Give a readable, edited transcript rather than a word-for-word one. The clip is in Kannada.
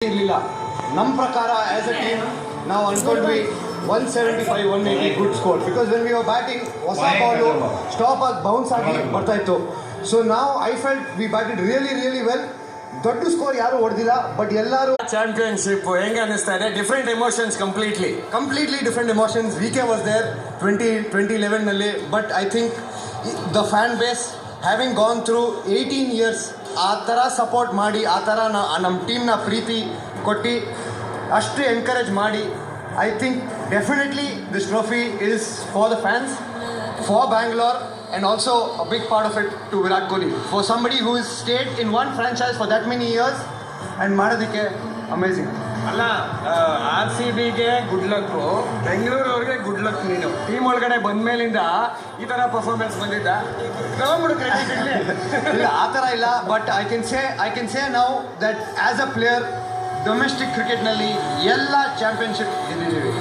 ಇರಲಿಲ್ಲ. ನಮ್ಮ ಪ್ರಕಾರ ಆ್ಯಸ್ ಅ ಟೀಮ್ ನಾವು ಅಂದ್ಕೊಂಡ್ವಿ 175 180 good score, because when we are batting ಹೊಸ ಬಾಲು ಸ್ಟಾಪ್ ಆಗಿ ಬೌನ್ಸ್ ಆಗಿ ಬರ್ತಾ ಇತ್ತು. ಸೊ ನಾವು I felt we batted really well. ದೊಡ್ಡ ಸ್ಕೋರ್ ಯಾರು ಹೊಡೆದಿಲ್ಲ, ಬಟ್ ಎಲ್ಲರೂ ಚಾಂಪಿಯನ್ಶಿಪ್ ಹೆಂಗೆ ಅನ್ನಿಸ್ತಾ ಇದೆ? Different emotions completely different emotions. V K was there 2011ನಲ್ಲಿ, but I think the fan base having gone through 18 years ಆ ಥರ ಸಪೋರ್ಟ್ ಮಾಡಿ, ಆ ಥರ ನಮ್ಮ ಟೀಮ್ನ ಪ್ರೀತಿ ಕೊಟ್ಟು ಅಷ್ಟು ಎನ್ಕರೇಜ್ ಮಾಡಿ, I think definitely this trophy is for the fans, for Bangalore, and also a big part of it to Virat Kohli. For somebody who has stayed in one franchise for that many years and ಮಾಡೋದಕ್ಕೆ ಅಮೇಝಿಂಗ್. ಅಲ್ಲ, RCBಗೆ ಗುಡ್ ಲಕ್ಕು, ಬೆಂಗಳೂರವ್ರಿಗೆ ಗುಡ್ ಲಕ್. ನೀನು ಟೀಮ್ ಒಳಗಡೆ ಬಂದ ಮೇಲಿಂದ ಈ ಥರ ಪರ್ಫಾರ್ಮೆನ್ಸ್ ಬಂದಿದ್ದ ತಗೊಂಡ್ಬಿಡು ಕ್ರೆಡಿಟ್. ಇಲ್ಲ, ಆ ಥರ ಇಲ್ಲ, but I can say now that as a player domestic ಕ್ರಿಕೆಟ್ನಲ್ಲಿ ಎಲ್ಲ ಚಾಂಪಿಯನ್ಶಿಪ್ ಗೆದ್ದಿದ್ದೀವಿ.